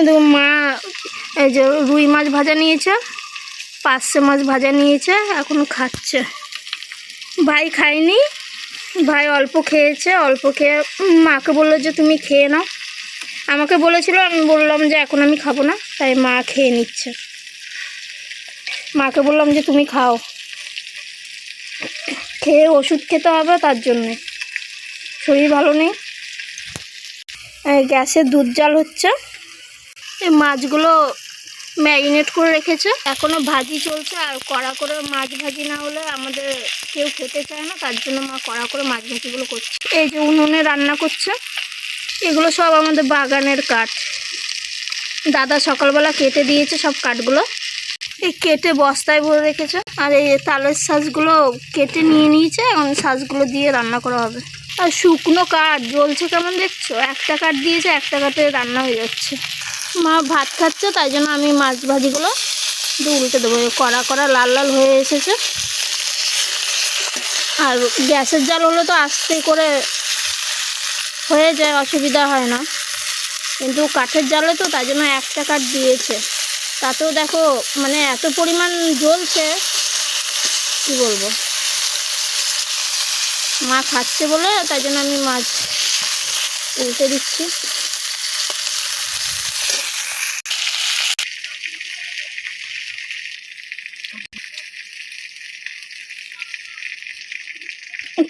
দেখো মা এই যে রুই মাছ ভাজা নিয়েছে, পার্শে মাছ ভাজা নিয়েছে, এখন খাচ্ছে। ভাই খায়নি, ভাই অল্প খেয়েছে, অল্প খেয়ে মাকে বললো যে তুমি খেয়ে নাও। আমাকে বলেছিল, আমি বললাম যে এখন আমি খাবো না, তাই মা খেয়ে নিচ্ছে। মাকে বললাম যে তুমি খাও, খেয়ে ওষুধ খেতে হবে, তার জন্যে শরীর ভালো নেই। গ্যাসে দুধ জাল হচ্ছে। এই মাছগুলো ম্যারিনেট করে রেখেছে, এখনও ভাজি চলছে। আর কড়া করে মাছ ভাজি না হলে আমাদের কেউ খেতে চায় না, তার জন্য মা কড়া করে মাছ ভাজিগুলো করছে। এই যে উনুনে রান্না করছে, এগুলো সব আমাদের বাগানের কাঠ। দাদা সকালবেলা কেটে দিয়েছে সব কাঠগুলো, এই কেটে বস্তায় ভরে রেখেছে। আর এই তালের শাঁসগুলো কেটে নিয়ে নিয়েছে, এখন শাঁসগুলো দিয়ে রান্না করা হবে। আর শুকনো কাঠ জ্বলছে কেমন দেখছো, একটা কাঠ দিয়েছে, একটা কাঠে রান্না হয়ে যাচ্ছে। মা ভাত খাচ্ছে, তাই জন্য আমি মাছ ভাজিগুলো উল্টে দেবো। কড়া কড়া লাল লাল হয়ে এসেছে। আর গ্যাসের জাল হলে তো আস্তে করে হয়ে যায়, অসুবিধা হয় না, কিন্তু কাঠের জালে তো, তাই জন্য একটা কাঠ দিয়েছে। তাতেও দেখো মানে এত পরিমাণ জ্বলছে, কি বলবো। মা খাচ্ছে বলে তাই জন্য আমি মাছ উল্টে দিচ্ছি।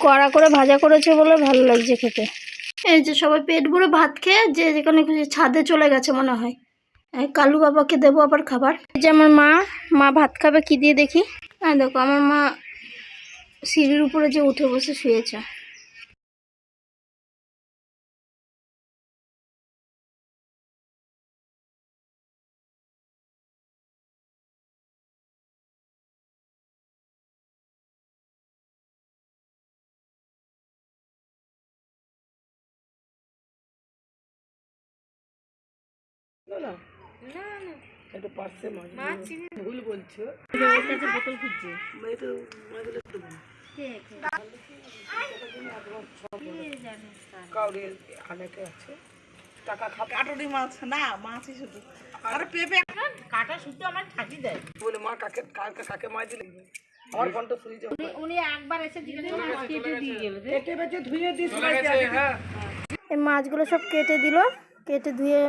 কড়া করে ভাজা করেছে বলে ভালো লাগছে খেতে। এই যে সবাই পেট ভরে ভাত খেয়ে যে যেখানে খুশি ছাদে চলে গেছে মনে হয়। কালু বাবাকে দেবো আবার খাবার। এই যে আমার মা ভাত খাবে কি দিয়ে দেখি। হ্যাঁ দেখো আমার মা সিঁড়ির উপরে যে উঠে বসে শুয়েছে। ভুল বলছো, বোতল খুঁজছে। অনেকে আছে টাকা কাটুরি মাছ না, মাছই শুধু। আর পেঁপে কাটা শুদ্ধ আমার ঠাকি দেয় বলে মা কাকে কাকে মাছ দিলে আমার কণ্ঠ শুনি যে উনি একবার এসে কেটে দিয়ে গেল, কেটে বেঁচে ধুয়ে দিস। এই মাছগুলো সব কেটে দিল, কেটে ধুয়ে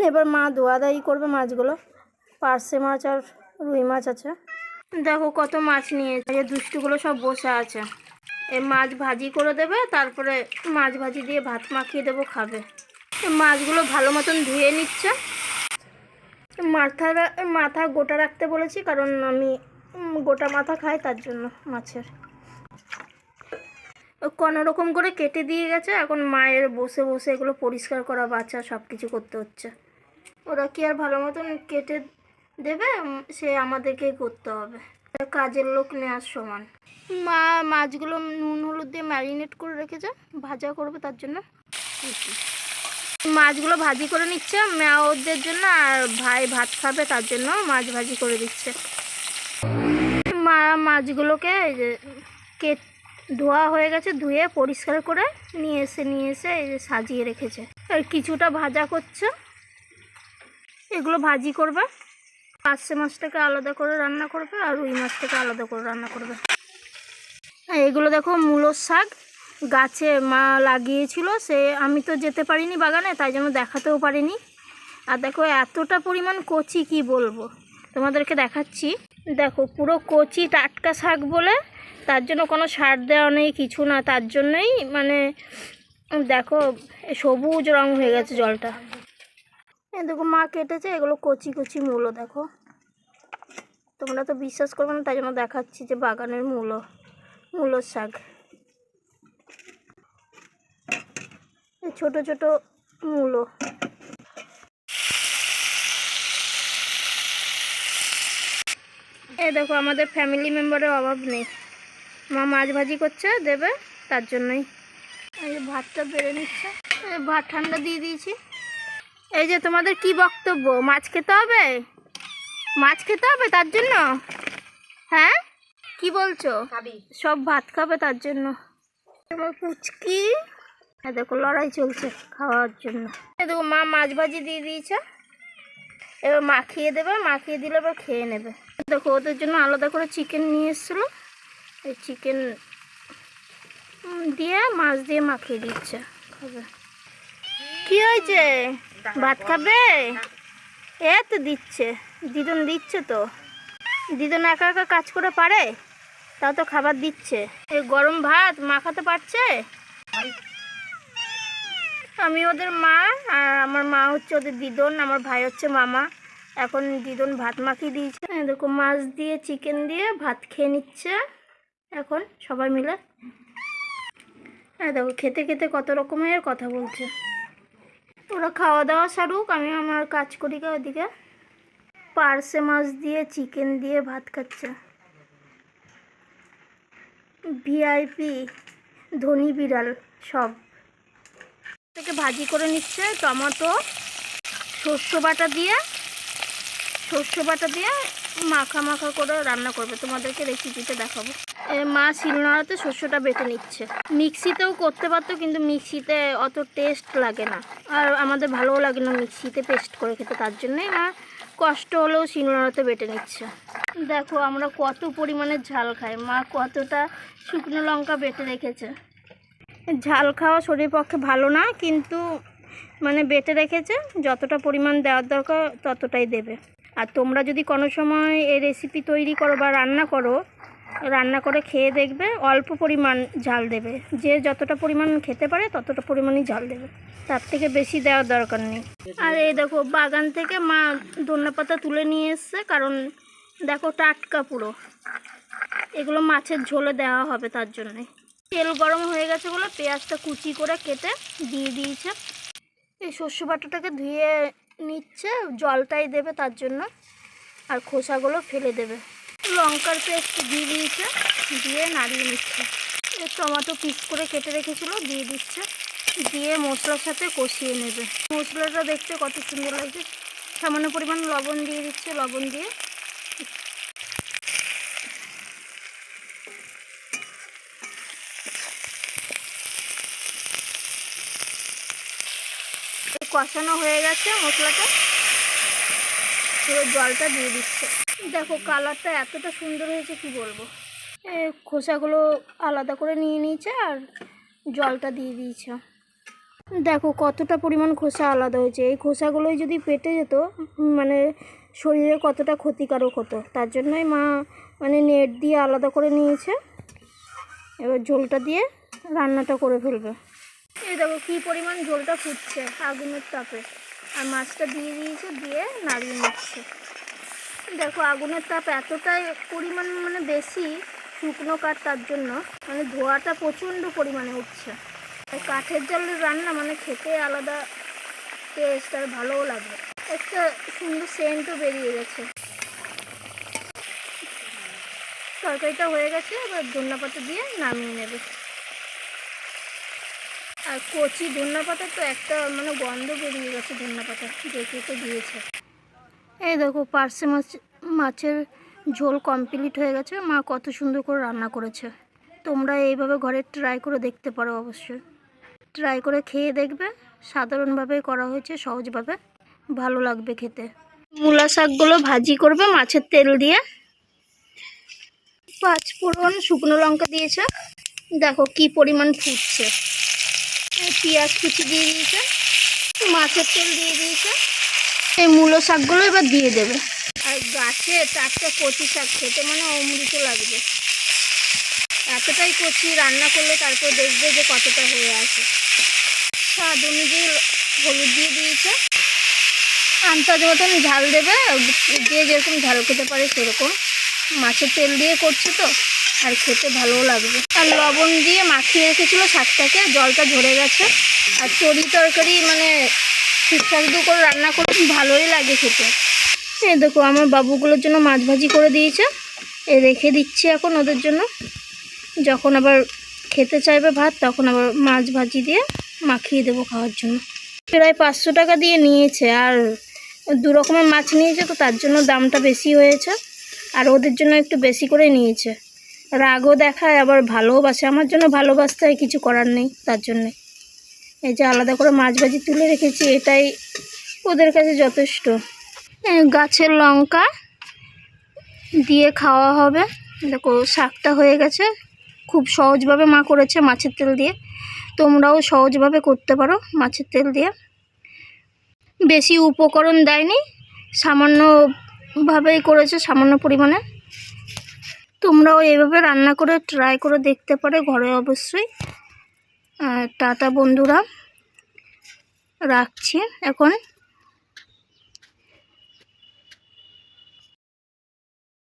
এবার মা ধোয়াধাই করবে মাছগুলো। পার্শে মাছ আর রুই মাছ আছে। দেখো কত মাছ নিয়েছে, এই দুষ্টুগুলো সব বসে আছে। এই মাছ ভাজি করে দেবে, তারপরে মাছ ভাজি দিয়ে ভাত মাখিয়ে দেবো, খাবে। মাছগুলো ভালো মতন ধুয়ে নিচ্ছে। মাথা গোটা রাখতে বলেছি, কারণ আমি গোটা মাথা খাই, তার জন্য মাছের। কোনো রকম করে কেটে দিয়ে গেছে, এখন মায়ের বসে বসে এগুলো পরিষ্কার করা, বাছা সব কিছু করতে হচ্ছে। ওরা কি আর ভালো মতন কেটে দেবে, সে আমাদেরকেই করতে হবে, কাজের লোক নেওয়ার সমান। মা মাছগুলো নুন হলুদ দিয়ে ম্যারিনেট করে রেখেছে, ভাজা করবে, তার জন্য মাছগুলো ভাজি করে নিচ্ছে মেয়াওদের জন্য। আর ভাই ভাত খাবে, তার জন্য মাছ ভাজি করে দিচ্ছে। মা মাছগুলোকে ধোয়া হয়ে গেছে, ধুয়ে পরিষ্কার করে নিয়ে এসে এই যে সাজিয়ে রেখেছে। আর কিছুটা ভাজা করছে, এগুলো ভাজি করবে। পার্শে মাছটাকে আলাদা করে রান্না করবে, আর রুই মাছটাকে আলাদা করে রান্না করবে। এগুলো দেখো মূলোর শাক, গাছে মা লাগিয়েছিল, সে আমি তো যেতে পারিনি বাগানে, তাই জন্য দেখাতেও পারিনি। আর দেখো এতটা পরিমাণ কচি, কি বলবো তোমাদেরকে, দেখাচ্ছি। দেখো পুরো কচি টাটকা শাক বলে, তার জন্য কোনো সার দেওয়া নেই, কিছু না, তার জন্যই মানে দেখো সবুজ রং হয়ে গেছে জলটা। দেখো মা কেটেছে, এগুলো কচি কচি মূলো। দেখো তোমরা তো বিশ্বাস করবে না, তাই জন্য দেখাচ্ছি যে বাগানের মূলোর শাক। ছোট ছোট মূলো। এই দেখো আমাদের ফ্যামিলি মেম্বারের অভাব নেই। মা মাছ ভাজি করছে, দেবে, তার জন্যই। এই যে ভাতটা বেড়ে নিচ্ছে, ভাত ঠান্ডা দিয়ে দিয়েছি। এই যে তোমাদের কি বক্তব্য, মাছ খেতে হবে, মাছ খেতে হবে তার জন্য? হ্যাঁ কি বলছো? সব ভাত খাবে, তার জন্য। তোমার পুচকি দেখো লড়াই চলছে খাওয়ার জন্য। দেখো মা মাছ ভাজি দিয়ে দিয়েছে, এবার মাখিয়ে দেবে, মাখিয়ে দিলে এবার খেয়ে নেবে। দেখো ওদের জন্য আলাদা করে চিকেন নিয়ে এসেছিলো, এই চিকেন দিয়ে মাছ দিয়ে মাখিয়ে দিচ্ছে, খাবে। কি হয়েছে, ভাত খাবে? এ তো দিচ্ছে, দিদুন দিচ্ছে তো। দিদুন একা একা কাজ করে পারে, তাও তো খাবার দিচ্ছে। এই গরম ভাত মাখাতে পারছে। আমি ওদের মা, আর আমার মা হচ্ছে ওদের দিদুন, আমার ভাই হচ্ছে মামা। এখন দিদুন ভাত মাখিয়ে দিয়েছে, দেখো মাছ দিয়ে চিকেন দিয়ে ভাত খেয়ে নিচ্ছে এখন সবাই মিলে। হ্যাঁ দেখো খেতে খেতে কত রকমের কথা বলছে। ওরা খাওয়া দাওয়া সারুক, আমি আমার কাজ করি। ওদিকে পার্সে মাছ দিয়ে চিকেন দিয়ে ভাত খাচ্ছে। ভিআইপি ধনী বিড়াল সব থেকে ভাজি করে নিচ্ছে। টমেটো শস্য বাটা দিয়ে মাখা মাখা করে রান্না করবে, তোমাদেরকে রেসিপিতে দেখাবো। মা শিলনোড়াতে শস্যটা বেটে নিচ্ছে। মিক্সিতেও করতে পারতো, কিন্তু মিক্সিতে অত টেস্ট লাগে না, আর আমাদের ভালোও লাগে না মিক্সিতে পেস্ট করে খেতে, তার জন্যই মা কষ্ট হলেও শিলনোড়াতে বেটে নিচ্ছে। দেখো আমরা কত পরিমাণে ঝাল খাই, মা কতটা শুকনো লঙ্কা বেটে রেখেছে। ঝাল খাওয়া শরীরের পক্ষে ভালো না, কিন্তু মানে বেটে রেখেছে, যতটা পরিমাণ দেওয়ার দরকার ততটাই দেবে। আর তোমরা যদি কোনো সময় এই রেসিপি তৈরি করো বা রান্না করে খেয়ে দেখবে, অল্প পরিমাণ ঝাল দেবে। যে যতটা পরিমাণ খেতে পারে ততটা পরিমাণই ঝাল দেবে, তার থেকে বেশি দেওয়ার দরকার নেই। আর এই দেখো বাগান থেকে মা ধনেপাতা তুলে নিয়ে এসছে, কারণ দেখো টাটকা পুরো, এগুলো মাছের ঝোলে দেওয়া হবে, তার জন্যে। তেল গরম হয়ে গেছে বলে পেঁয়াজটা কুচি করে কেটে দিয়ে দিয়েছে। এই শস্য বাটাটাকে ধুয়ে নিচ্ছে, জলটাই দেবে তার জন্য, আর খোসাগুলো ফেলে দেবে। লঙ্কার পেস্ট দিয়ে দিয়েছে, দিয়ে নাড়িয়ে নিচ্ছে। টমেটো পিস করে কেটে রেখেছিল দিয়ে দিচ্ছে, দিয়ে মশলার সাথে কষিয়ে নেবে। মশলাটা দেখতে কত সুন্দর লাগছে। সামান্য পরিমাণ লবণ দিয়ে দিচ্ছে, লবণ দিয়ে কষানো হয়ে গেছে মশলাটা, পুরো জলটা দিয়ে দিচ্ছে। দেখো কালারটা এতটা সুন্দর হয়েছে কি বলবো। খোসাগুলো আলাদা করে নিয়ে নিয়েছে আর জলটা দিয়ে দিয়েছে। দেখো কতটা পরিমাণ খোসা আলাদা হয়েছে। এই খোসাগুলোই যদি পেটে যেত, মানে শরীরে কতটা ক্ষতিকারক হতো, তার জন্যই মা মানে নেট দিয়ে আলাদা করে নিয়েছে। এবার ঝোলটা দিয়ে রান্নাটা করে ফেলবে। এই দেখো কী পরিমাণ ঝোলটা ফুটছে আগুনের তাপে, আর মাছটা দিয়ে দিয়েছে, দিয়ে নাড়িয়ে নিচ্ছে। দেখো আগুনের তাপ এতটাই পরিমাণ মানে বেশি, শুকনো কাঠ, তার জন্য মানে ধোঁয়াটা প্রচণ্ড পরিমাণে উঠছে। কাঠের জালের রান্না মানে খেতে আলাদা টেস্ট, আর ভালোও লাগে। একটা সুন্দর সেন্টও বেরিয়ে গেছে। তরকারিটা হয়ে গেছে, এবার ধনেপাতা দিয়ে নামিয়ে নেবে। আর কচি ধনেপাতা তো একটা মানে গন্ধ বেরিয়ে গেছে, ধনেপাতা যে কেটে দিয়েছে। এই দেখো পার্সে মাছের ঝোল কমপ্লিট হয়ে গেছে। মা কত সুন্দর করে রান্না করেছে। তোমরা এইভাবে ঘরে ট্রাই করে দেখতে পারো, অবশ্যই ট্রাই করে খেয়ে দেখবে। সাধারণভাবে করা হয়েছে, সহজভাবে, ভালো লাগবে খেতে। মূলা শাকগুলো ভাজি করবে মাছের তেল দিয়ে। 5 ফোড়ন শুকনো লঙ্কা দিয়েছে, দেখো কি পরিমাণ ফুটছে। পেঁয়াজ কুচি দিয়ে দিয়েছে, মাছের তেল দিয়ে দিয়েছে। এই মূলো শাকগুলো এবার দিয়ে দেবে। আর গাছে টাটকা কচি শাক খেতে মানে অমৃত লাগবে। এতটাই কচি, রান্না করলে তারপর দেখবে যে কতটা হয়ে আছে। স্বাদ অনুযায়ী হলুদ দিয়ে দিয়েছে। আন্দাজ মতন ঝাল দেবে, যে যেরকম ঝাল খেতে পারে সেরকম। মাছের তেল দিয়ে করছে তো, আর খেতে ভালোও লাগবে। আর লবণ দিয়ে মাখিয়ে রেখেছিলো শাকটাকে, জলটা ঝরে গেছে। আর তরকারি মানে সুস্বাদু করে রান্না করে ভালোই লাগে খেতে। এই দেখো আমার বাবুগুলোর জন্য মাছ ভাজি করে দিয়েছে, রেখে দিচ্ছি এখন ওদের জন্য। যখন আবার খেতে চাইবে ভাত, তখন আবার মাছ ভাজি দিয়ে মাখিয়ে দেবো খাওয়ার জন্য। প্রায় 500 টাকা দিয়ে নিয়েছে, আর 2 রকমের মাছ নিয়েছে, তো তার জন্য দামটা বেশি হয়েছে। আর ওদের জন্য একটু বেশি করে নিয়েছে। রাগও দেখায়, আবার ভালোবাসে। আমার জন্য ভালোবাসতে হয়, কিছু করার নেই, তার জন্যে। এই যে আলাদা করে মাছ ভাজি তুলে রেখেছি, এটাই ওদের কাছে যথেষ্ট। গাছের লঙ্কা দিয়ে খাওয়া হবে। দেখো শাকটা হয়ে গেছে, খুব সহজভাবে মা করেছে মাছের তেল দিয়ে। তোমরাও সহজভাবে করতে পারো মাছের তেল দিয়ে। বেশি উপকরণ দেয়নি, সামান্যভাবেই করেছে, সামান্য পরিমাণে। তোমরাও এইভাবে রান্না করে ট্রাই করে দেখতে পারো ঘরে অবশ্যই। টাটা বন্ধুরা, রাখছি এখন।